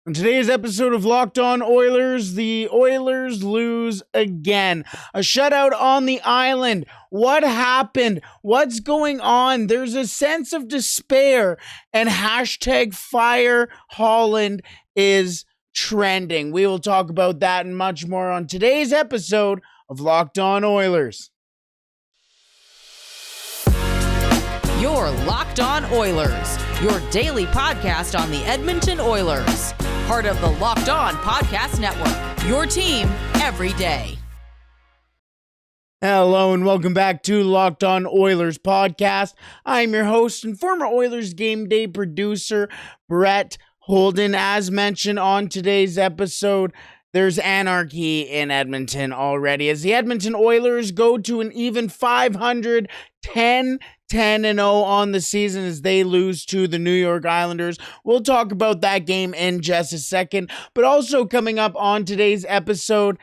In today's episode of Locked On Oilers, the Oilers lose again. A shutout on the island. What happened? What's going on? There's a sense of despair, and hashtag Fire Holland is trending. We will talk about that and much more on today's episode of Locked On Oilers. You're Locked On Oilers, your daily podcast on the Edmonton Oilers. Part of the Locked On Podcast Network, your team every day. Hello and welcome back to Locked On Oilers podcast. I'm your host and former Oilers game day producer, Brett Holden. As mentioned on today's episode, there's anarchy in Edmonton already as the Edmonton Oilers go to an even 500, 10-0 on the season as they lose to the New York Islanders. We'll talk about that game in just a second, but also coming up on today's episode,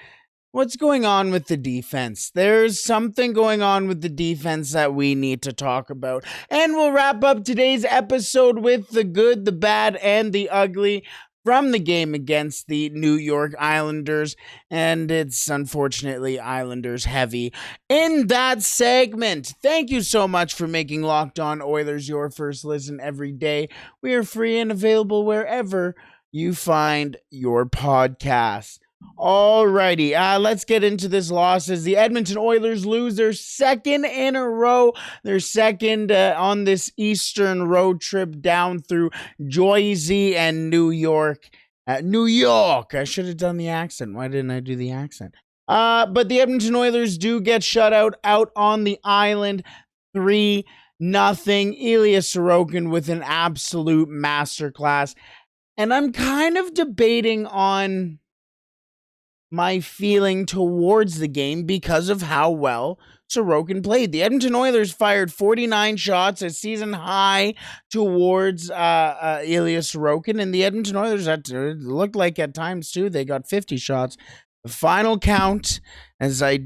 what's going on with the defense? There's something going on with the defense that we need to talk about. And we'll wrap up today's episode with the good, the bad, and the ugly from the game against the New York Islanders, and it's unfortunately Islanders heavy in that segment. Thank you so much for making Locked On Oilers your first listen every day. We are free and available wherever you find your podcasts. Alrighty, let's get into this loss as the Edmonton Oilers lose their second in a row. Their second on this Eastern road trip down through Jersey and New York. New York. I should have done the accent. Why didn't I do the accent? But the Edmonton Oilers do get shut out on the island 3-0. Ilya Sorokin with an absolute masterclass. And I'm kind of debating on my feeling towards the game because of how well Sorokin played. The Edmonton Oilers fired 49 shots, a season high towards Ilya Sorokin, and the Edmonton Oilers looked like at times too they got 50 shots. The final count, as I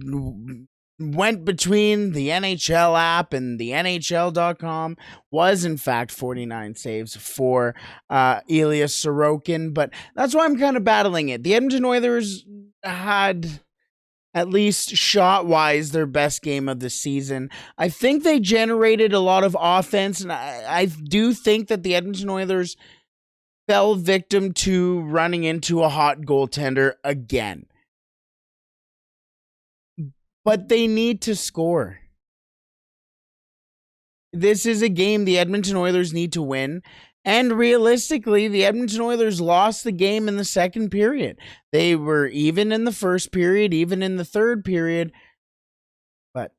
went between the NHL app and the NHL.com, was in fact 49 saves for Ilya Sorokin, but that's why I'm kind of battling it. The Edmonton Oilers had, at least shot-wise, their best game of the season. I think they generated a lot of offense, and I do think that the Edmonton Oilers fell victim to running into a hot goaltender again. But they need to score. This is a game the Edmonton Oilers need to win. And realistically, the Edmonton Oilers lost the game in the second period. They were even in the first period, even in the third period, but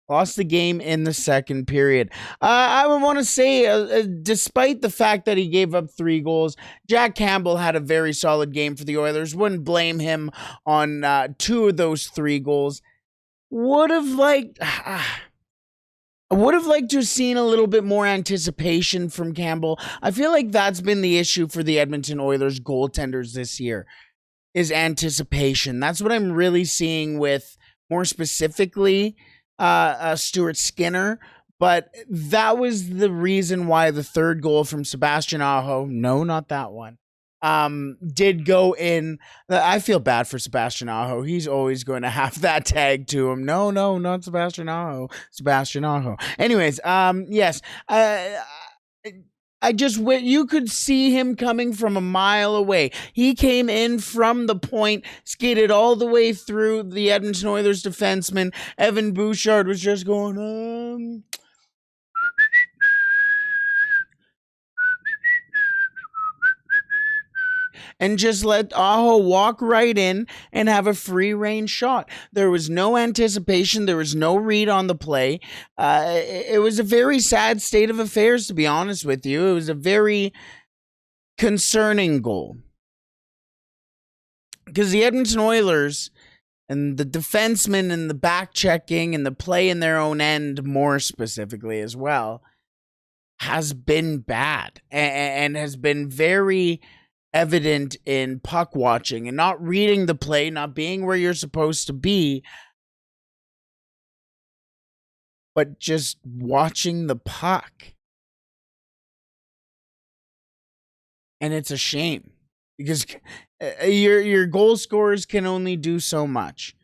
lost the game in the second period. I would want to say, despite the fact that he gave up 3 goals, Jack Campbell had a very solid game for the Oilers. Wouldn't blame him on 2 of those 3 goals. I would have liked to have seen a little bit more anticipation from Campbell. I feel like that's been the issue for the Edmonton Oilers goaltenders this year, is anticipation. That's what I'm really seeing with, more specifically, Stuart Skinner. But that was the reason why the third goal from Sebastian Aho, no, not that one, did go in. I feel bad for Sebastian Aho. He's always going to have that tag to him. No, not Sebastian Aho. Sebastian Aho. Anyways, yes. You could see him coming from a mile away. He came in from the point, skated all the way through the Edmonton Oilers defenseman. Evan Bouchard was just going, and just let Aho walk right in and have a free range shot. There was no anticipation. There was no read on the play. It was a very sad state of affairs, to be honest with you. It was a very concerning goal. Because the Edmonton Oilers and the defensemen and the back checking and the play in their own end, more specifically as well, has been bad and has been very evident in puck watching and not reading the play, not being where you're supposed to be, but just watching the puck. And it's a shame because your goal scorers can only do so much.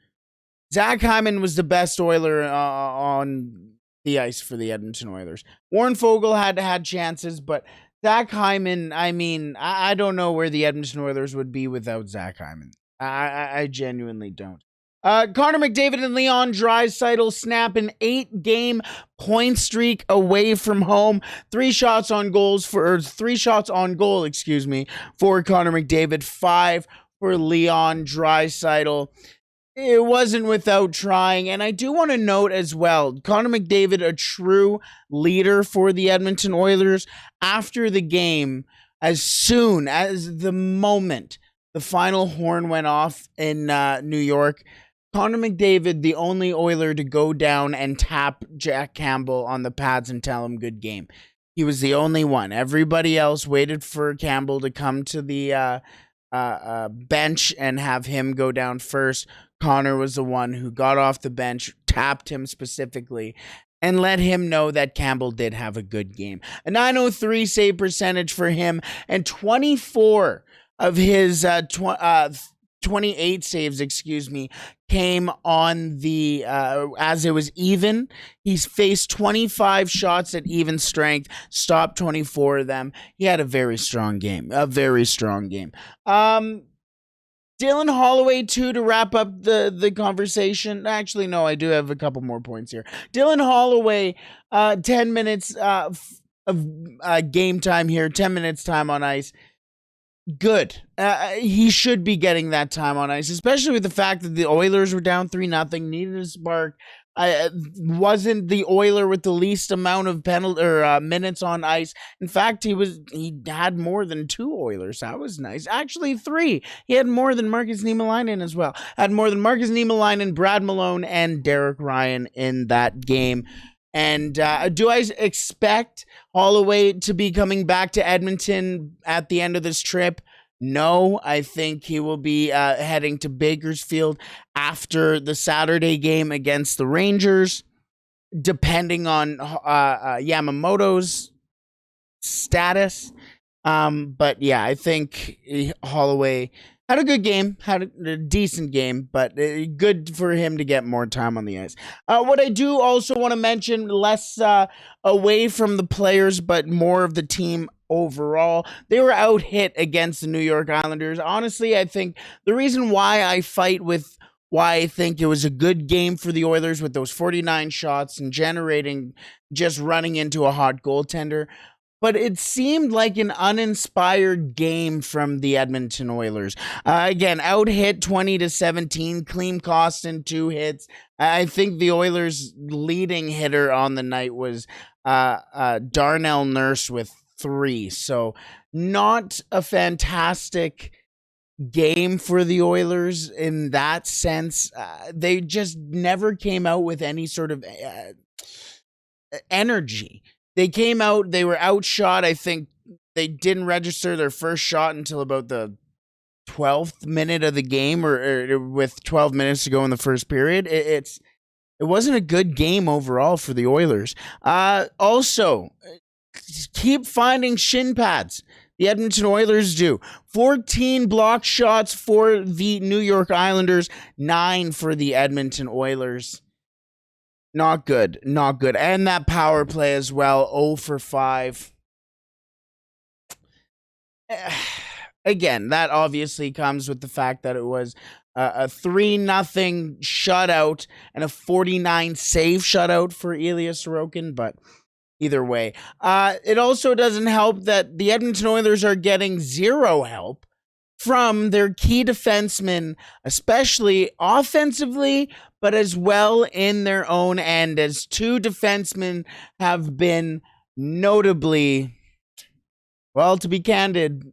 Zach Hyman was the best Oiler on the ice for the Edmonton Oilers. Warren Foegele had chances, but Zach Hyman, I mean, I don't know where the Edmonton Oilers would be without Zach Hyman. I genuinely don't. Connor McDavid and Leon Draisaitl snap an 8-game point streak away from home. 3 shots on goal, for Connor McDavid, 5 for Leon Draisaitl. It wasn't without trying, and I do want to note as well, Connor McDavid, a true leader for the Edmonton Oilers. After the game, as soon as the moment the final horn went off in New York, Connor McDavid, the only Oiler to go down and tap Jack Campbell on the pads and tell him good game. He was the only one. Everybody else waited for Campbell to come to the bench and have him go down first. Connor was the one who got off the bench, tapped him specifically, and let him know that Campbell did have a good game. A .903 save percentage for him, and 24 of his 28 saves, came on the, as it was even. He's faced 25 shots at even strength, stopped 24 of them. He had a very strong game, Dylan Holloway, too, to wrap up the conversation. Actually, no, I do have a couple more points here. Dylan Holloway, 10 minutes of game time here, 10 minutes time on ice. Good. He should be getting that time on ice, especially with the fact that the Oilers were down 3-0, needed a spark. Wasn't the Oiler with the least amount of minutes on ice. In fact, he had more than 2 Oilers. That was nice. Actually, 3. He had more than Marcus Niemelainen as well. Had more than Marcus Niemelainen, Brad Malone, and Derek Ryan in that game. And do I expect Holloway to be coming back to Edmonton at the end of this trip? No, I think he will be heading to Bakersfield after the Saturday game against the Rangers, depending on Yamamoto's status. But yeah, I think Holloway had a good game, had a decent game, but good for him to get more time on the ice. What I do also want to mention, less away from the players, but more of the team overall. They were out hit against the New York Islanders. Honestly, I think the reason why I think it was a good game for the Oilers with those 49 shots and just running into a hot goaltender, but it seemed like an uninspired game from the Edmonton Oilers. Again, out hit 20-17, Klim Kostin 2 hits. I think the Oilers' leading hitter on the night was Darnell Nurse with 3. So not a fantastic game for the Oilers in that sense. They just never came out with any sort of energy. They came out, they were outshot. I think they didn't register their first shot until about the 12th minute of the game, or with 12 minutes to go in the first period. It wasn't a good game overall for the Oilers. Also, keep finding shin pads. The Edmonton Oilers do. 14 block shots for the New York Islanders, 9 for the Edmonton Oilers. Not good. And that power play as well, 0 for 5. Again, that obviously comes with the fact that it was a 3-0 shutout and a 49 save shutout for Ilya Sorokin, but either way. It also doesn't help that the Edmonton Oilers are getting 0 help from their key defensemen, especially offensively, but as well in their own end, as 2 defensemen have been notably, well, to be candid,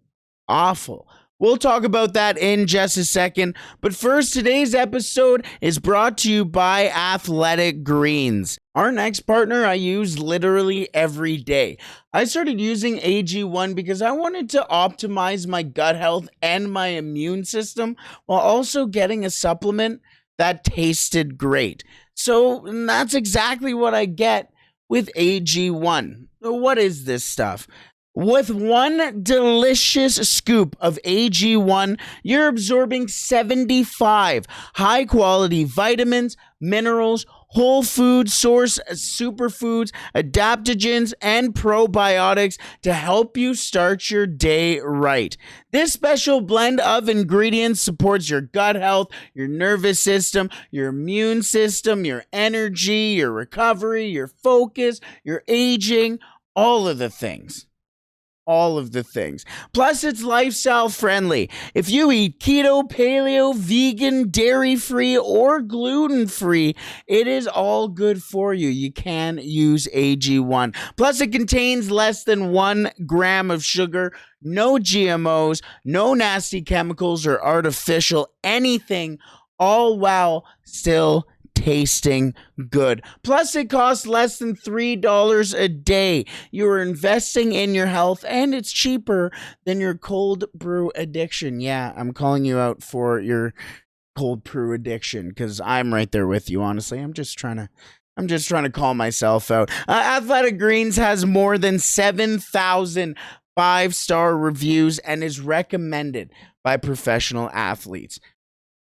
awful. We'll talk about that in just a second. But first, today's episode is brought to you by Athletic Greens. Our next partner I use literally every day. I started using AG1 because I wanted to optimize my gut health and my immune system while also getting a supplement that tasted great. So that's exactly what I get with AG1. What is this stuff? With one delicious scoop of AG1, you're absorbing 75 high-quality vitamins, minerals, whole food source superfoods, adaptogens, and probiotics to help you start your day right. This special blend of ingredients supports your gut health, your nervous system, your immune system, your energy, your recovery, your focus, your aging, all of the things. All of the things. Plus, it's lifestyle friendly. If you eat keto, paleo, vegan, dairy-free, or gluten-free, it is all good for you. You can use AG1. Plus, it contains less than 1 gram of sugar, no GMOs, no nasty chemicals or artificial anything, all while still tasting good. Plus, it costs less than $3 a day. You are investing in your health, and it's cheaper than your cold brew addiction. Yeah, I'm calling you out for your cold brew addiction because I'm right there with you. Honestly, I'm just trying to call myself out. Athletic Greens has more than 7,000 5-star reviews and is recommended by professional athletes.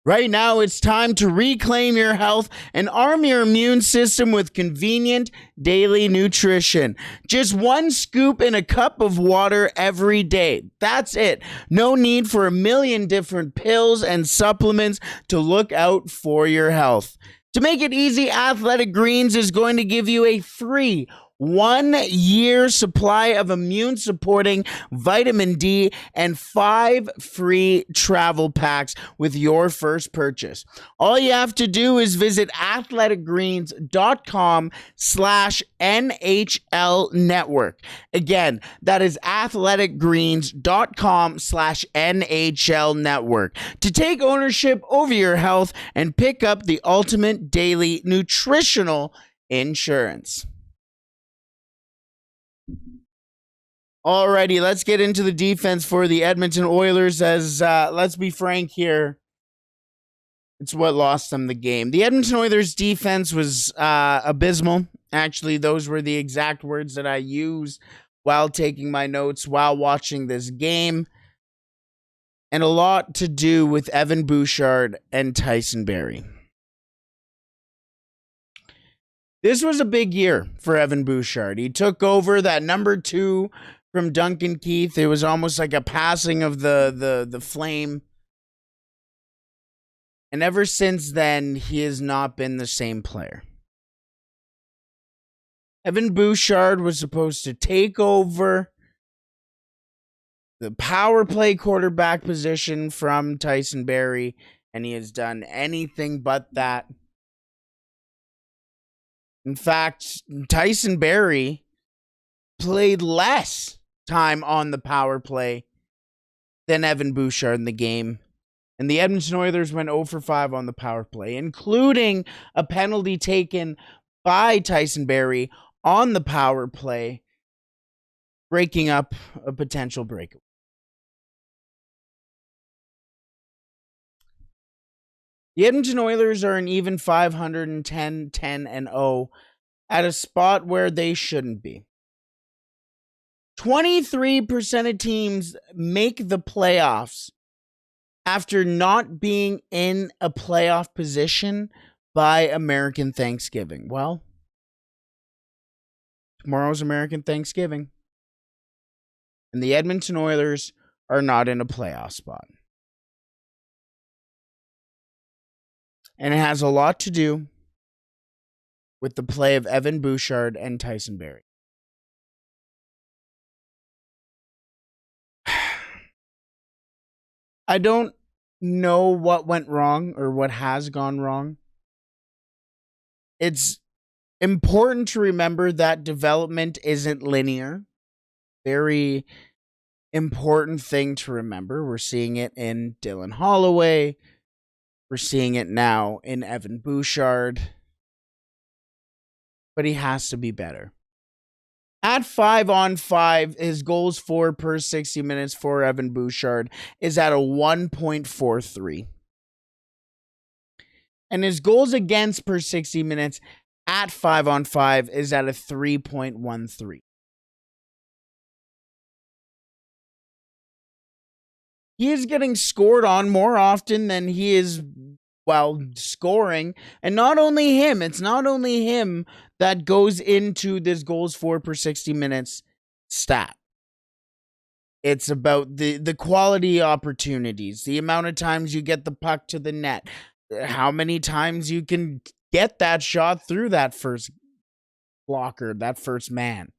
Right now, it's time to reclaim your health and arm your immune system with convenient daily nutrition. Just 1 scoop in a cup of water every day. That's it. No need for a million different pills and supplements to look out for your health. To make it easy, Athletic Greens is going to give you a free 1-year supply of immune supporting vitamin D and 5 free travel packs with your first purchase. All you have to do is visit athleticgreens.com/NHL network. Again, that is athleticgreens.com/NHL network to take ownership over your health and pick up the ultimate daily nutritional insurance. Alrighty, let's get into the defense for the Edmonton Oilers as, let's be frank here, it's what lost them the game. The Edmonton Oilers defense was abysmal. Actually, those were the exact words that I used while taking my notes while watching this game. And a lot to do with Evan Bouchard and Tyson Barrie. This was a big year for Evan Bouchard. He took over that number 2 from Duncan Keith. It was almost like a passing of the flame. And ever since then, he has not been the same player. Evan Bouchard was supposed to take over the power play quarterback position from Tyson Barrie, and he has done anything but that. In fact, Tyson Barrie played less time on the power play than Evan Bouchard in the game. And the Edmonton Oilers went 0 for 5 on the power play, including a penalty taken by Tyson Barrie on the power play, breaking up a potential breakaway. The Edmonton Oilers are an even 510, 10-0 at a spot where they shouldn't be. 23% of teams make the playoffs after not being in a playoff position by American Thanksgiving. Well, tomorrow's American Thanksgiving, and the Edmonton Oilers are not in a playoff spot. And it has a lot to do with the play of Evan Bouchard and Tyson Barrie. I don't know what went wrong or what has gone wrong. It's important to remember that development isn't linear. Very important thing to remember. We're seeing it in Dylan Holloway. We're seeing it now in Evan Bouchard. But he has to be better. At 5-on-5, his goals for per 60 minutes for Evan Bouchard is at a 1.43. And his goals against per 60 minutes at 5-on-5 is at a 3.13. he is getting scored on more often than he is, scoring. And not only him, it's not only him that goes into this goals for per 60 minutes stat. It's about the quality opportunities, the amount of times you get the puck to the net, how many times you can get that shot through that first blocker, that first man.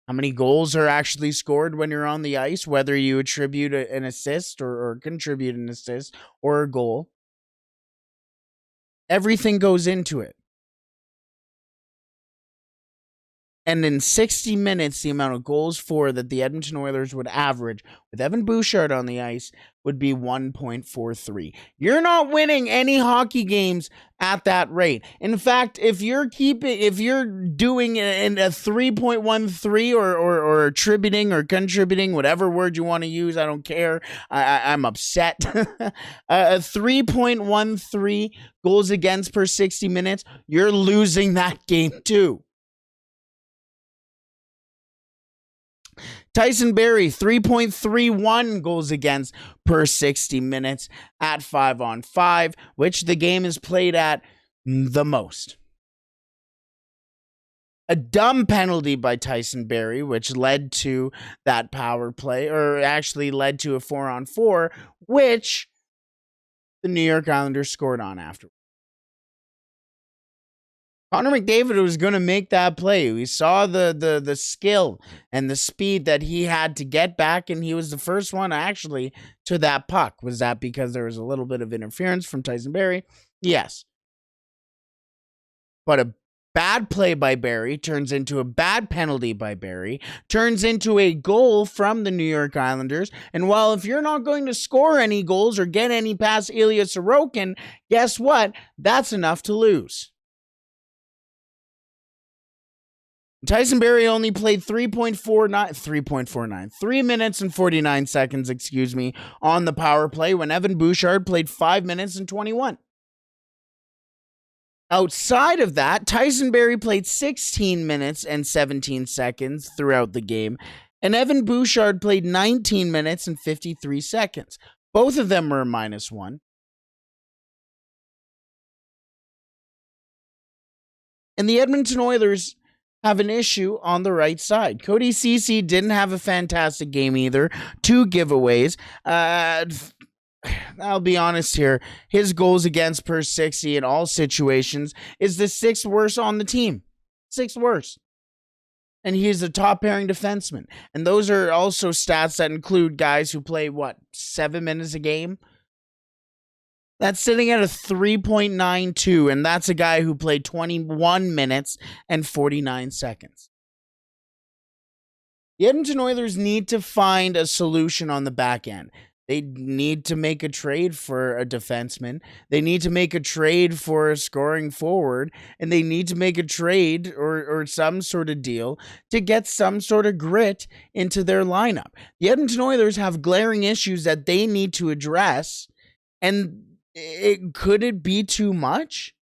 How many goals are actually scored when you're on the ice, whether you attribute an assist or contribute an assist or a goal. Everything goes into it. And in 60 minutes, the amount of goals for that the Edmonton Oilers would average with Evan Bouchard on the ice would be 1.43. You're not winning any hockey games at that rate. In fact, if you're doing a 3.13 or attributing or contributing, whatever word you want to use, I don't care. I'm upset. A 3.13 goals against per 60 minutes, you're losing that game too. Tyson Barrie, 3.31 goals against per 60 minutes at 5-on-5, which the game is played at the most. A dumb penalty by Tyson Barrie, which led to that power play, or actually led to a 4-on-4, which the New York Islanders scored on after. Connor McDavid was going to make that play. We saw the skill and the speed that he had to get back, and he was the first one actually to that puck. Was that because there was a little bit of interference from Tyson Barrie? Yes. But a bad play by Barrie turns into a bad penalty by Barrie, turns into a goal from the New York Islanders. And while if you're not going to score any goals or get any past Ilya Sorokin, guess what? That's enough to lose. Tyson Barrie only played 3 minutes and 49 seconds, on the power play when Evan Bouchard played 5 minutes and 21. Outside of that, Tyson Barrie played 16 minutes and 17 seconds throughout the game, and Evan Bouchard played 19 minutes and 53 seconds. Both of them were a -1. And the Edmonton Oilers have an issue on the right side. Cody Ceci didn't have a fantastic game either. 2 giveaways. I'll be honest here. His goals against per 60 in all situations is the 6th worst on the team. 6th worst. And he's a top pairing defenseman. And those are also stats that include guys who play, 7 minutes a game? That's sitting at a 3.92, and that's a guy who played 21 minutes and 49 seconds. The Edmonton Oilers need to find a solution on the back end. They need to make a trade for a defenseman. They need to make a trade for a scoring forward, and they need to make a trade or some sort of deal to get some sort of grit into their lineup. The Edmonton Oilers have glaring issues that they need to address, and could it be too much?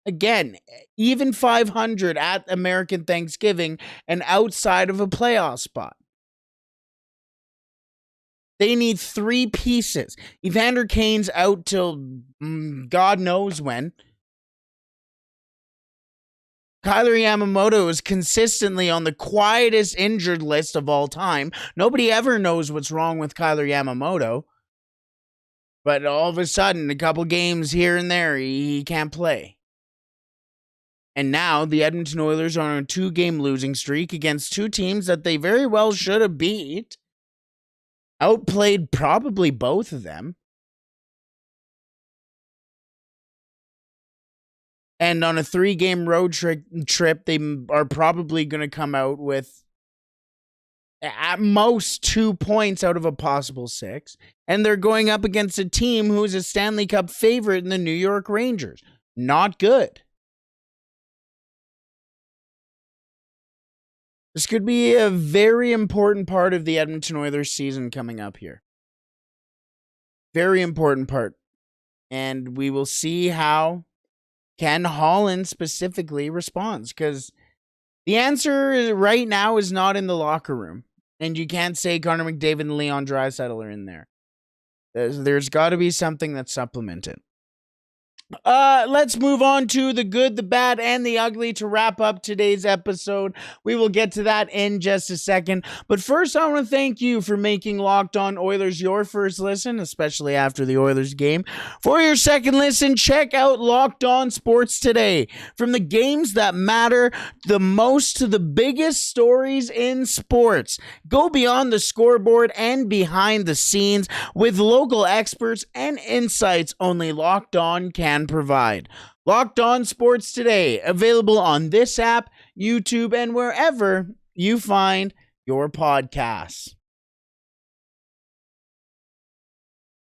Again, even 500 at American Thanksgiving and outside of a playoff spot. They need 3 pieces. Evander Kane's out till God knows when. Kyler Yamamoto is consistently on the quietest injured list of all time. Nobody ever knows what's wrong with Kyler Yamamoto. But all of a sudden, a couple games here and there, he can't play. And now the Edmonton Oilers are on a 2-game losing streak against 2 teams that they very well should have beat. Outplayed probably both of them. And on a 3-game road trip, they are probably going to come out with at most 2 points out of a possible 6. And they're going up against a team who is a Stanley Cup favorite in the New York Rangers. Not good. This could be a very important part of the Edmonton Oilers season coming up here. Very important part. And we will see how Ken Holland specifically responds. Because the answer right now is not in the locker room. And you can't say Connor McDavid and Leon Draisaitl are in there. There's got to be something that's supplemented. Let's move on to the good, the bad, and the ugly to wrap up today's episode. We will get to that in just a second. But first, I want to thank you for making Locked On Oilers your first listen, especially after the Oilers game. For your second listen, check out Locked On Sports Today. From the games that matter the most to the biggest stories in sports. Go beyond the scoreboard and behind the scenes with local experts and insights only Locked On can provide. Locked On Sports Today, available on this app, YouTube, and wherever you find your podcasts.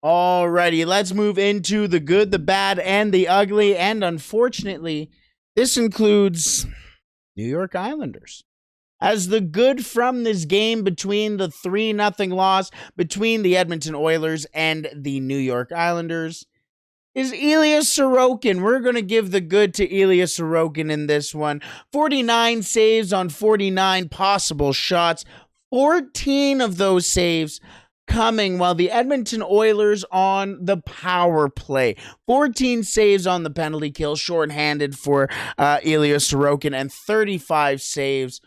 Alrighty, let's move into the good, the bad, and the ugly. And unfortunately, this includes New York Islanders. As the good from this game between the 3-0 loss between the Edmonton Oilers and the New York Islanders is Ilya Sorokin. We're going to give the good to Ilya Sorokin in this one. 49 saves on 49 possible shots. 14 of those saves coming while the Edmonton Oilers on the power play. 14 saves on the penalty kill, shorthanded for Ilya Sorokin, and 35 saves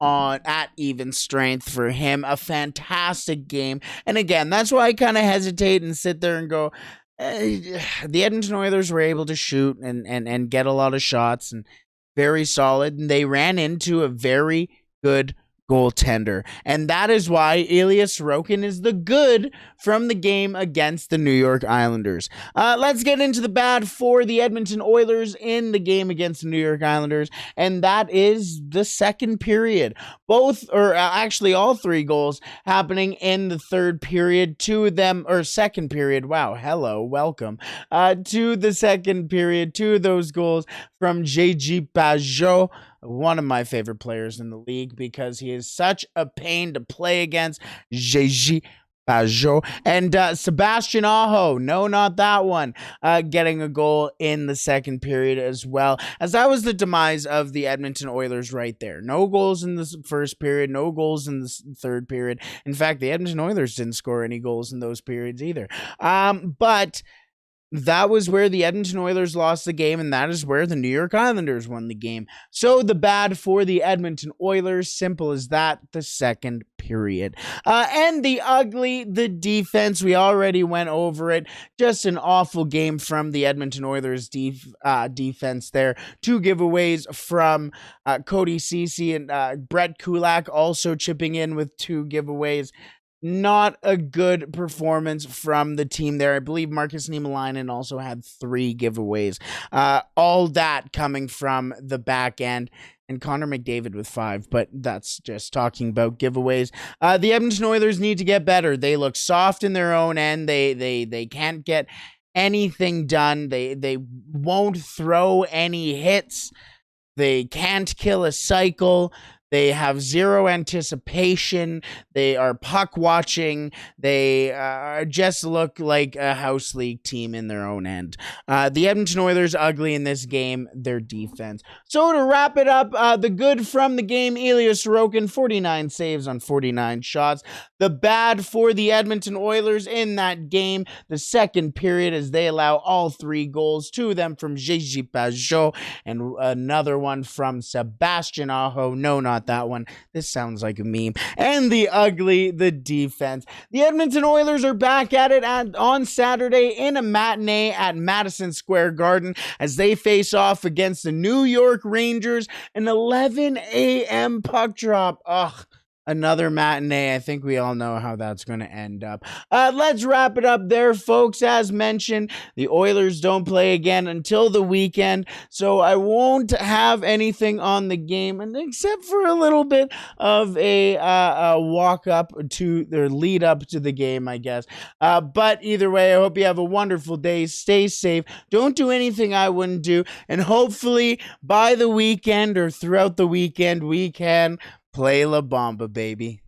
at even strength for him. A fantastic game. And again, that's why I kind of hesitate and sit there and go, the Edmonton Oilers were able to shoot and get a lot of shots and very solid. And they ran into a very good goaltender. And that is why Ilya Sorokin is the good from the game against the New York Islanders. Let's get into the bad for the Edmonton Oilers in the game against the New York Islanders. And that is the second period. Actually all three goals happening in the third period. Second period. Wow. Hello. Welcome. To the second period. Two of those goals from J.G. Pajot, one of my favorite players in the league because he is such a pain to play against. J.G. Pajot. And Sebastian Aho, no, not that one, getting a goal in the second period as well. As that was the demise of the Edmonton Oilers right there. No goals in the first period, no goals in the third period. In fact, the Edmonton Oilers didn't score any goals in those periods either. But that was where the Edmonton Oilers lost the game, and that is where the New York Islanders won the game. So the bad for the Edmonton Oilers, simple as that, the second period. And the ugly, the defense, we already went over it. Just an awful game from the Edmonton Oilers defense there. 2 giveaways from Cody Ceci and Brett Kulak also chipping in with 2 giveaways. Not a good performance from the team there. I believe Marcus Niemelainen also had 3 giveaways. All that coming from the back end. And Connor McDavid with 5, but that's just talking about giveaways. The Edmonton Oilers need to get better. They look soft in their own end. They can't get anything done. They won't throw any hits. They can't kill a cycle. They have zero anticipation. They are puck watching. They just look like a house league team in their own end. The Edmonton Oilers ugly in this game, their defense. So to wrap it up, the good from the game, Ilya Sorokin, 49 saves on 49 shots. The bad for the Edmonton Oilers in that game, the second period, as they allow all 3 goals, 2 of them from J.G. Pajot and another one from Sebastian Aho. No, not that one. This sounds like a meme. And the ugly, the defense. The Edmonton Oilers are back at it on Saturday in a matinee at Madison Square Garden as they face off against the New York Rangers. An 11 a.m. puck drop. Ugh. Another matinee. I think we all know how that's going to end up. Let's wrap it up there, folks. As mentioned, the Oilers don't play again until the weekend, so I won't have anything on the game, and except for a little bit of a walk up to their lead up to the game, I guess. But either way, I hope you have a wonderful day. Stay safe. Don't do anything I wouldn't do, and hopefully by the weekend or throughout the weekend, we can play La Bamba, baby.